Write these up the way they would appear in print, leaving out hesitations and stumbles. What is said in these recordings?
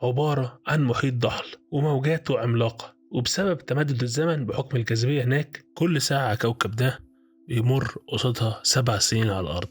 عبارة عن محيط ضحل وموجاته عملاقة، وبسبب تمدد الزمن بحكم الجاذبية هناك كل ساعة على الكوكب ده بيمر قصادها 7 سنين على الأرض.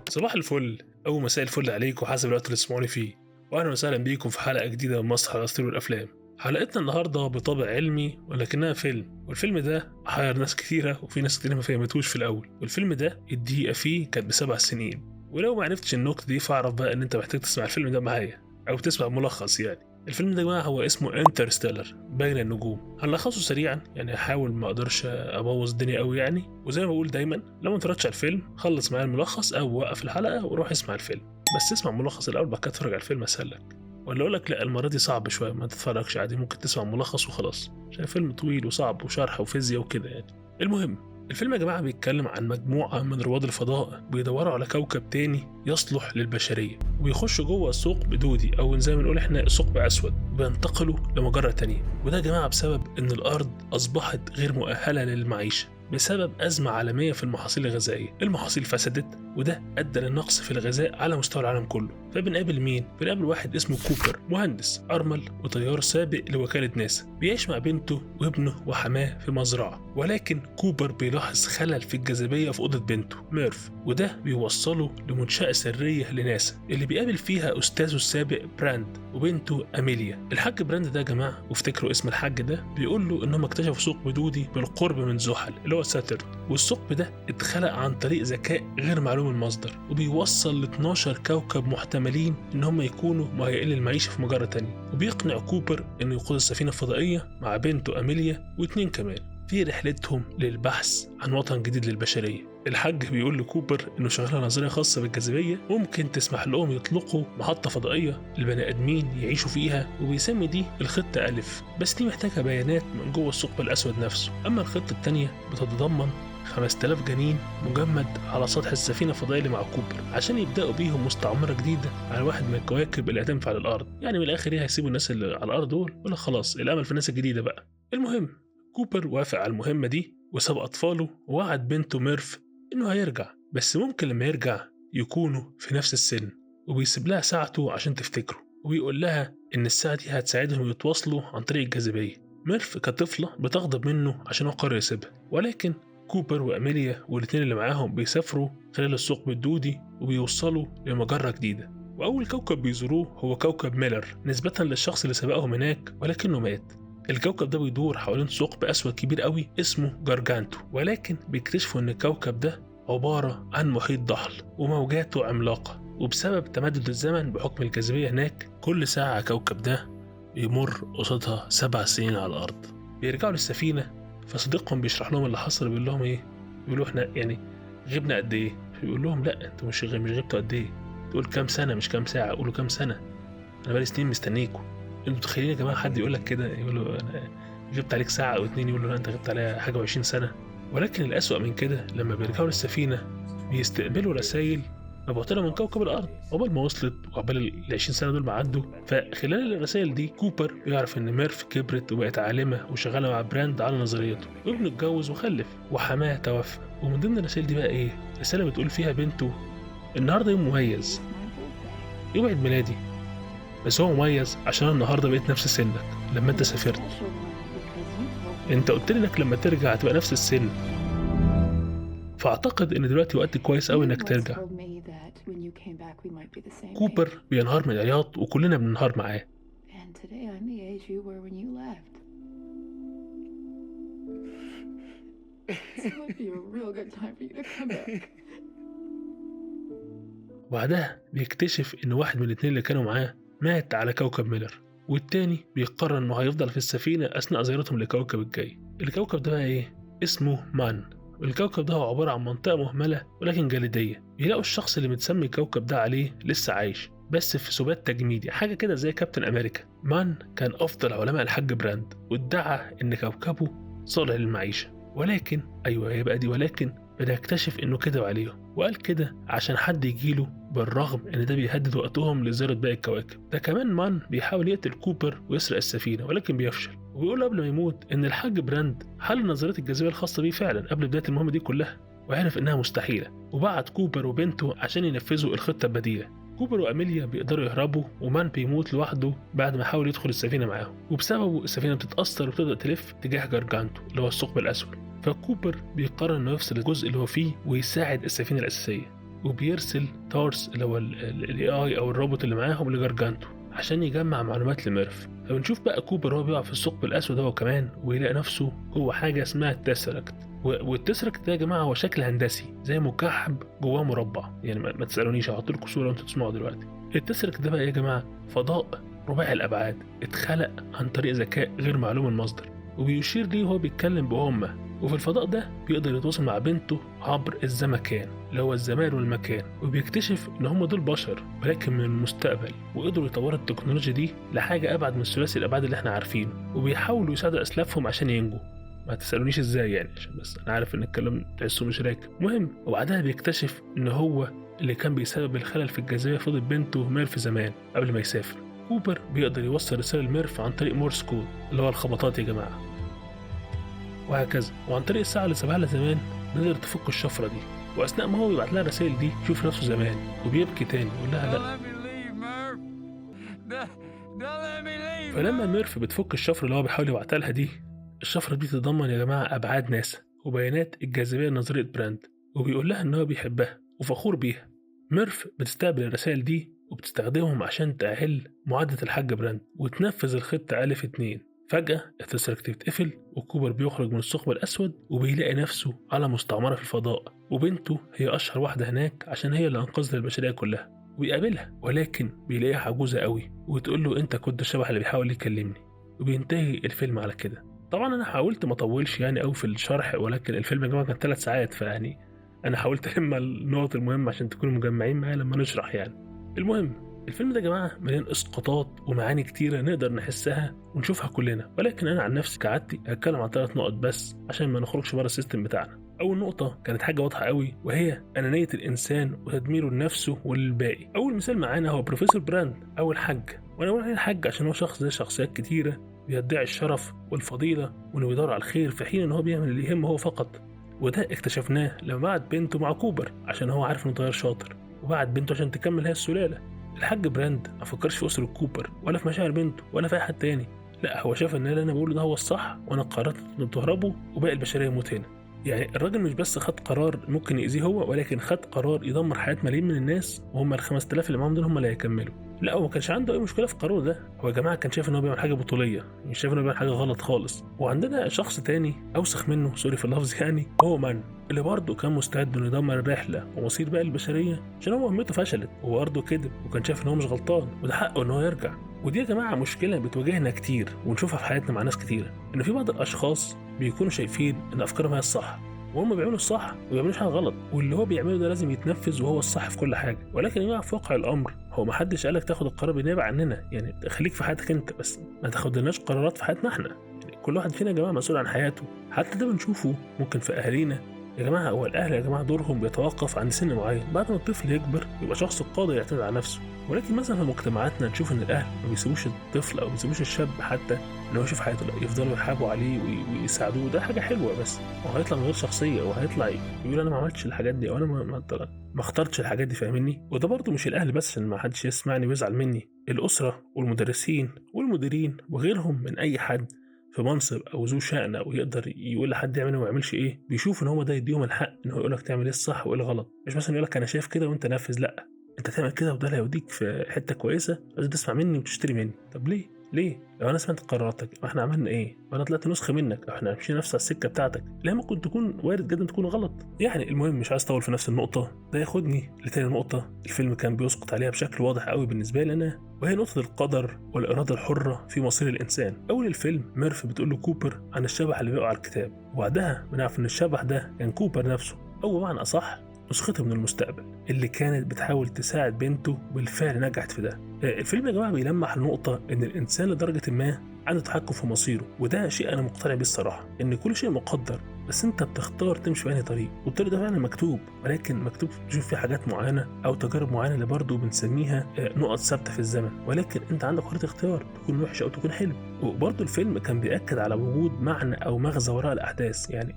صباح الفل أو مساء الفل عليكم حسب الوقت اللي تسمعوني فيه، وأهلا وسهلا بيكم في حلقة جديدة من مسرح الأساطير والأفلام. حلقتنا النهاردة بطابع علمي ولكنها فيلم، والفيلم ده حير ناس كتيرة وفي ناس كتير ما فهمتوش في الأول، والفيلم ده الدقيقة فيه كانت ب7 سنين. ولو ما عرفتش النكتة دي فاعرف بقى إن أنت محتاج تسمع الفيلم ده معايا أو تسمع ملخص يعني. الفيلم ده يا جماعة هو اسمه انترستيلر، بين النجوم. هنلخصه سريعا يعني، هحاول ما اقدرش ابوظ الدنيا قوي يعني. وزي ما بقول دايما لو ما اتفرجتش على الفيلم خلص معايا الملخص او وقف الحلقة وروح اسمع الفيلم، بس اسمع الملخص الاول بعد كده اتفرج على الفيلم اسهل لك. ولا اقول لك لا المرة دي صعب شوية ما تتفرجش عادي، ممكن تسمع ملخص وخلاص عشان فيلم طويل وصعب وشرح وفيزياء وكده يعني. المهم الفيلم يا جماعة بيتكلم عن مجموعة من رواد الفضاء بيدوروا على كوكب تاني يصلح للبشرية، وبيخشوا جوه ثقب دودي أو زي ما نقول إحنا ثقب أسود، وبينتقلوا لمجرة تانية. وده يا جماعة بسبب إن الأرض أصبحت غير مؤهلة للمعيشة بسبب أزمة عالمية في المحاصيل الغذائية. المحاصيل فسدت وده أدى للنقص في الغذاء على مستوى العالم كله. فبنقابل مين؟ بنقابل واحد اسمه كوبر، مهندس أرمل وطيار سابق لوكالة ناسا، بيعيش مع بنته وابنه وحماه في مزرعة. ولكن كوبر بيلاحظ خلل في الجاذبية في أوضة بنته ميرف، وده بيوصله لمنشأة سرية لناسا اللي بيقابل فيها أستاذه السابق براند وبنته أميليا. الحاج براند ده يا جماعة وافتكروا اسم الحاج ده، بيقول له إنهم اكتشفوا ثقب دودي بالقرب من زحل اللي هو ساترن، والثقب ده اتخلق عن طريق ذكاء غير معلوم المصدر، وبيوصل ل 12 كوكب محتملين إن هم يكونوا مهيئين للمعيشة في مجرة تانية. وبيقنع كوبر إنه يقود السفينة الفضائية مع بنته أميليا واتنين كمان في رحلتهم للبحث عن وطن جديد للبشرية. الحاج بيقول لكوبر إنه شغال على نظرية خاصة بالجاذبية ممكن تسمح لهم يطلقوا محطة فضائية البني آدمين يعيشوا فيها، وبيسمي دي الخطة ألف، بس دي محتاجة بيانات من جوه الثقب الأسود نفسه. أما الخطة التانية بتتضمن 5000 جنين مجمد على سطح السفينة الفضائية اللي مع كوبر عشان يبدأوا بيهم مستعمرة جديدة على واحد من الكواكب اللي هتنفع للأرض. يعني من الآخر هيسيبوا الناس اللي على الأرض دول ولا خلاص الأمل في الناس الجديدة بقى. المهم كوبر وافق على المهمة دي وساب أطفاله ووعد بنته ميرف إنه هيرجع، بس ممكن لما يرجع يكونوا في نفس السن، وبيسيب لها ساعته عشان تفتكره، وبيقول لها إن الساعة دي هتساعدهم يتواصلوا عن طريق الجاذبية. ميرف كطفلة بتغضب منه عشان هو قرر يسيبها، ولكن كوبر وأميليا والاتنين اللي معاهم بيسافروا خلال الثقب الدودي وبيوصلوا لمجرة جديدة. وأول كوكب بيزوروه هو كوكب ميلر نسبة للشخص اللي سبقهم هناك ولكنه مات. الكوكب ده بيدور حوالين ثقب أسود كبير قوي اسمه جارجانتو، ولكن بيكتشفوا إن الكوكب ده عبارة عن محيط ضحل وموجاته عملاقة، وبسبب تمدد الزمن بحكم الجاذبية هناك كل ساعة على الكوكب ده بيمر قصادها 7 سنين على الأرض. بيرجعوا للسفينة فصديقهم بيشرح لهم اللي حصل، بيقول لهم إيه؟ بيقولوا إحنا يعني غبنا قد إيه؟ بيقول لهم لا أنتوا مش غبتوا قد إيه؟ تقول كام سنة مش كام ساعة، قولوا كام سنة، أنا بقالي سنين مستنيكم. انتوا متخيلين يا جماعه حد يقول لك كده، يقول له انا غبت عليك ساعه او اتنين، يقول له لا انت غبت عليا حاجه و20 سنه. ولكن الاسوأ من كده لما بيرجعوا للسفينه بيستقبلوا رسائل مبعوثة من كوكب الارض عقبال ما وصلت وعقبال ال20 سنه دول ما عدوا. فخلال الرسائل دي كوبر بيعرف ان ميرف كبرت وبقت عالمه وشغاله مع براند على نظريته، وابنه اتجوز وخلف وحماه توفى. ومن ضمن الرسائل دي بقى ايه؟ رساله بتقول فيها بنته النهارده يوم مميز، يوم عيد ميلادي، بس هو مميز عشان النهارده بقيت نفس سنك لما انت سافرت. انت قلت لي انك لما ترجع هتبقى نفس السن، فاعتقد ان دلوقتي وقت كويس قوي انك ترجع. كوبر بينهار من العياط وكلنا بننهار معاه. وبعدها بيكتشف ان واحد من الاتنين اللي كانوا معاه مات على كوكب ميلر، والتاني بيقرر انه هيفضل في السفينة اثناء زيارتهم للكوكب الجاي. الكوكب ده بقى ايه؟ اسمه مان. الكوكب ده هو عبارة عن منطقة مهملة ولكن جليدية. بيلاقوا الشخص اللي متسمي الكوكب ده عليه لسه عايش بس في سبات تجميدي، حاجة كده زي كابتن أمريكا. مان كان أفضل علماء الحاج براند وادعى إن كوكبه صالح للمعيشة، ولكن أيوة هي بقى دي ولكن بدأ يكتشف إنه كذب عليهم، وقال كده عشان حد يجيله بالرغم إن ده بيهدد وقتهم لزيارة باقي الكواكب. ده كمان مان بيحاول يقتل كوبر ويسرق السفينة ولكن بيفشل، وبيقول قبل ما يموت إن الحاج براند حل نظرية الجاذبية الخاصة بيه فعلا قبل بداية المهمة دي كلها. وعرف إنها مستحيلة، وبعت كوبر وبنته عشان ينفذوا الخطة البديلة. كوبر وأميليا بيقدروا يهربوا، ومان بيموت لوحده بعد ما حاول يدخل السفينة معاهم، وبسببه السفينة بتتأثر وبتبدأ تلف تجاه جارجانتو اللي هو الثقب الأسود. فكوبر بيقرر إنه يفصل الجزء اللي هو فيه ويساعد السفينة الأساسية، وبيرسل تارس اللي هو ال AI أو الروبوت اللي معاهم لجارجانتو عشان يجمع معلومات لميرف. فبنشوف بقى كوبر هو بيقع في الثقب الأسود هو كمان، ويلاقي نفسه هو حاجة اسمها التسركت. والتسركت ده يا جماعة هو شكل هندسي زي مكعب جواه مربع، يعني ما تسألونيش، هحط لكم صورة وانتوا تسمعوا دلوقتي. التسركت ده بقى يا جماعة فضاء رباعي الأبعاد اتخلق عن طريق ذكاء غير معلوم المصدر، وبيشير ليه وهو بيتكلم بأمه. وفي الفضاء ده بيقدر يتواصل مع بنته عبر الزمكان اللي هو الزمان والمكان، وبيكتشف ان هم دول بشر ولكن من المستقبل، وقدروا يطوروا التكنولوجيا دي لحاجه ابعد من ثلاثي الابعاد اللي احنا عارفينه، وبيحاولوا يساعدوا اسلافهم عشان ينجوا. ما تسالونيش ازاي يعني، عشان بس انا عارف ان الكلام تحسه مش راكب. مهم، وبعدها بيكتشف ان هو اللي كان بيسبب الخلل في الجاذبيه فضل بنته ميرف زمان قبل ما يسافر. كوبر بيقدر يوصل رساله لميرف عن طريق مورس كود اللي هو الخبطات يا جماعه، وهكذا. وعن طريق الساعة اللي سابها لها زمان نقدر تفك الشفرة دي، وأثناء ما هو بيبعت لها الرسائل دي يشوف نفسه زمان وبيبكي تاني ويقول لها لا. فلما ميرف بتفك الشفرة اللي هو بيحاول يبعتها لها دي، الشفرة دي تتضمن يا جماعة أبعاد ناسا وبيانات الجاذبية لنظرية براند، وبيقول لها إن هو بيحبها وفخور بيها. ميرف بتستقبل الرسائل دي وبتستخدمهم عشان تأهل معادلة الحاج براند وتنفذ الخطة ألف 2. فجأة التسركت بتقفل، وكوبر بيخرج من الثقب الأسود وبيلاقي نفسه على مستعمرة في الفضاء، وبنته هي أشهر واحدة هناك عشان هي اللي أنقذت البشرية كلها. وبيقابلها ولكن بيلاقيها عجوزة قوي، وتقول له أنت كنت الشبح اللي بيحاول يكلمني. وبينتهي الفيلم على كده. طبعا أنا حاولت ما أطولش يعني أوي في الشرح، ولكن الفيلم يا جماعة كان 3 ساعات، فيعني أنا حاولت ألم النقط المهمة عشان تكونوا مجمعين معايا لما نشرح يعني. المهم، الفيلم ده يا جماعة مليان اسقاطات ومعاني كتيرة نقدر نحسها ونشوفها كلنا، ولكن أنا عن نفسي كعادتي هتكلم عن 3 نقط بس عشان ما نخرجش بره السيستم بتاعنا. أول نقطة كانت حاجة واضحة قوي، وهي أنانية الإنسان وتدميره لنفسه وللباقي. أول مثال معانا هو بروفيسور براند أو الحاج، وأنا بقول عليه الحاج عشان هو شخص زي شخصيات كتيرة بيدعي الشرف والفضيلة وإنه بيدور على الخير في حين إن هو بيعمل اللي يهمه هو فقط. وده اكتشفناه لما بعت بنته مع كوبر عشان هو عارف إنه طيار شاطر، وبعت بنته عشان تكمل هي السلالة. الحاج براند ما فكرش في أسرة كوبر ولا في مشاعر بنته ولا في أي حد تاني، لا هو شاف إن اللي أنا بقوله ده هو الصح، وأنا قررت إنه تهربوا وباقي البشرية يموت هنا. يعني الراجل مش بس خد قرار ممكن يأذيه هو، ولكن خد قرار يدمر حياة ملايين من الناس، وهم ال 5000 اللي معاهم دول هم اللي هيكملوا. لا هو ما كانش عنده أي مشكلة في قراره ده، هو يا جماعة كان شايف إن هو بيعمل حاجة بطولية، مش شايف إن هو بيعمل حاجة غلط خالص. وعندنا شخص تاني أوسخ منه، سوري في اللفظ يعني، هو مان اللي برضه كان مستعد إنه يدمر الرحلة ومصير باقي البشرية عشان هو مهمته فشلت، وهو برضه كده وكان شايف إن هو مش غلطان وده حقه إن هو يرجع. ودي يا جماعة مشكلة بتواجهنا كتير ونشوفها في حياتنا مع ناس كتيرة، إن في بعض الأشخاص بيكونوا شايفين إن أفكارهم هي الصح، وهم بيعملوا الصح وما بيعملوش حاجه غلط، واللي هو بيعمله ده لازم يتنفذ وهو الصح في كل حاجه. ولكن يا جماعه في واقع الامر هو ما حدش قالك تاخد القرار بالنيابه عننا، يعني خليك في حياتك انت بس، ما تاخدلناش قرارات في حياتنا احنا. يعني كل واحد فينا يا جماعه مسؤول عن حياته، حتى ده بنشوفه ممكن في اهالينا يا جماعه. هو الاهل يا جماعه دورهم بيتوقف عند سن معين، بعد ما الطفل يكبر يبقى شخص قادر يعتمد على نفسه. ولكن مثلا في مجتمعاتنا نشوف ان الاهل ما بيسيبوش الطفل او ما بيسيبوش الشاب حتى ان هو يشوف حياته، لا يفضلوا يرحبوا عليه ويساعدوه. ده حاجه حلوه، بس هو هيطلع من غير شخصيه، وهيطلع يقول انا ما عملتش الحاجات دي، او انا ما اخترتش الحاجات دي، فاهمني؟ وده برضه مش الاهل بس عشان ما حدش يسمعني ويزعل مني، الاسره والمدرسين والمديرين وغيرهم من اي حد في منصب او ذو شأن او يقدر يقول لحد يعمل وما يعملش ايه، بيشوف ان هو ده يديهم الحق ان هو يقول لك تعمل ايه الصح وايه الغلط. مش مثلا يقول لك انا شايف كده وانت نفذ، لا انت تعمل كده وده اللي هيوديك في حته كويسه، لازم تسمع مني وتشتري مني. طب ليه لو انا سمعت قراراتك احنا عملنا ايه وانا طلعت نسخه منك، احنا مشينا نفس السكه بتاعتك، لا ممكن تكون وارد جدا تكون غلط يعني. المهم مش عايز اطول في نفس النقطه، ده ياخدني لتاني نقطه الفيلم كان بيسقط عليها بشكل واضح قوي بالنسبه لي انا، وهي نقطه القدر والاراده الحره في مصير الانسان. اول الفيلم ميرف بتقول له كوبر عن الشبح اللي بيقع على الكتاب، وبعدها بنعرف ان الشبح ده كان كوبر نفسه، او بمعنى اصح نسخته من المستقبل اللي كانت بتحاول تساعد بنته، بالفعل نجحت في ده. الفيلم يا جماعه بيلمح النقطه ان الانسان لدرجه ما عنده تحكم في مصيره. وده شيء انا مقتنع بيه الصراحه، ان كل شيء مقدر، بس انت بتختار تمشي بأنهي طريق، والطريق ده فعلا مكتوب، ولكن مكتوب تشوف فيه حاجات معينه او تجارب معينه اللي برضه بنسميها نقط ثابته في الزمن، ولكن انت عندك حريه اختيار، تكون وحش او تكون حلو. وبرضه الفيلم كان بيأكد على وجود معنى او مغزى وراء الاحداث، يعني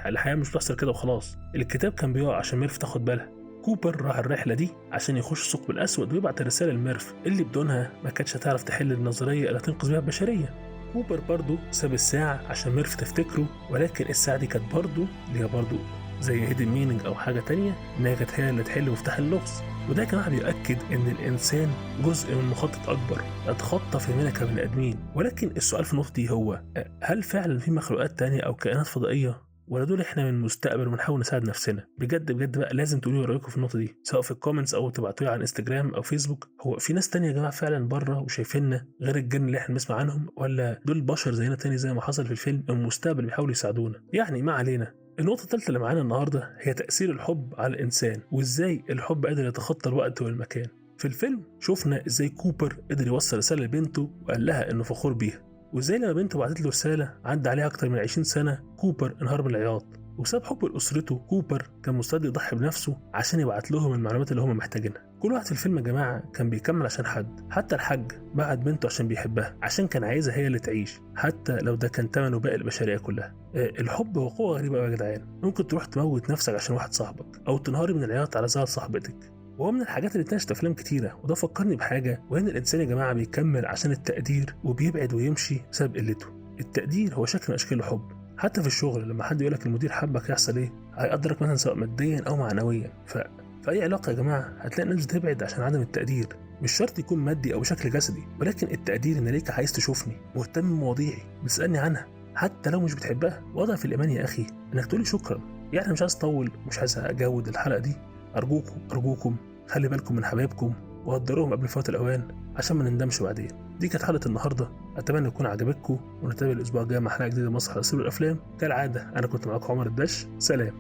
الحياه مش بتحصل كده وخلاص. الكتاب كان بيقع عشان ميرف تاخد بالها. كوبر راح الرحله دي عشان يخش الثقب الاسود ويبعت الرساله لميرف اللي بدونها ما كانتش هتعرف تحل النظريه اللي هتنقذ بيها البشريه. كوبر برضه ساب الساعه عشان ميرف تفتكره، ولكن الساعه دي كانت برضه ليها برضه زي هيدن مينينج او حاجه تانية، انها كانت هي اللي تحل مفتاح اللغز. وده كمان بيؤكد ان الانسان جزء من مخطط اكبر اتخطى فهمنا كبني ادمين. ولكن السؤال في النقطه دي هو، هل فعلا في مخلوقات تانية او كائنات فضائيه، ولا دول احنا من المستقبل وبنحاول نساعد نفسنا؟ بجد بجد بقى لازم تقولوا رايكم في النقطه دي، سواء في الكومنتس او تبعتوا لي على انستجرام او فيسبوك. هو في ناس تانية يا جماعه فعلا بره وشايفيننا غير الجن اللي احنا بنسمع عنهم، ولا دول بشر زينا تاني زي ما حصل في الفيلم، المستقبل بيحاولوا يساعدونا؟ يعني ما علينا. النقطة الثالثة اللي معانا النهاردة هي تأثير الحب على الإنسان، وإزاي الحب قادر يتخطى الوقت والمكان. في الفيلم شفنا إزاي كوبر قدر يوصل رسالة لبنته وقال لها إنه فخور بيها، وإزاي لما بنته بعتت له رسالة عدى عليها أكتر من 20 سنة كوبر انهار من العياط. وبسبب حبه لأسرته كوبر كان مستعد يضحي بنفسه عشان يبعت لهم المعلومات اللي هم محتاجينها. كل واحد في الفيلم يا جماعة كان بيكمل عشان حد، حتى الحاج بعت بنته عشان بيحبها، عشان كان عايزها هي اللي تعيش، حتى لو ده كان ثمنه باقي البشرية كلها. الحب هو قوة غريبة يا جدعان، ممكن تروح تموت نفسك عشان واحد صاحبك، أو تنهاري من العياط على زعل صاحبتك. وهو من الحاجات اللي اتناقشت في افلام كتيره، وده فكرني بحاجه، وان الانسان يا جماعه بيكمل عشان التقدير وبيبعد ويمشي بسبب قلته. التقدير هو شكل من اشكال الحب. حتى في الشغل لما حد يقولك المدير حبك يحصل ايه؟ هيقدرك مثلا سواء ماديا او معنويا. في اي علاقه يا جماعه هتلاقي الناس بتبعد عشان عدم التقدير، مش شرط يكون مادي او بشكل جسدي، ولكن التقدير ان ليك عايز تشوفني، مهتم بمواضيعي، بتسالني عنها حتى لو مش بتحبها. وضع في الايمان يا اخي انك تقولي شكرا. يعني مش عايز اطول ومش عايز اجود الحلقه دي، ارجوكم خلي بالكم من حبايبكم وقدروهم قبل فوات الاوان عشان ما نندمش بعدين. دي كانت حلقه النهارده، اتمنى تكون عجبتكم، ونتقابل الاسبوع الجاي مع حلقه جديده من مسرح الاسئله والافلام. كالعاده انا كنت معاكم عمر الدش، سلام.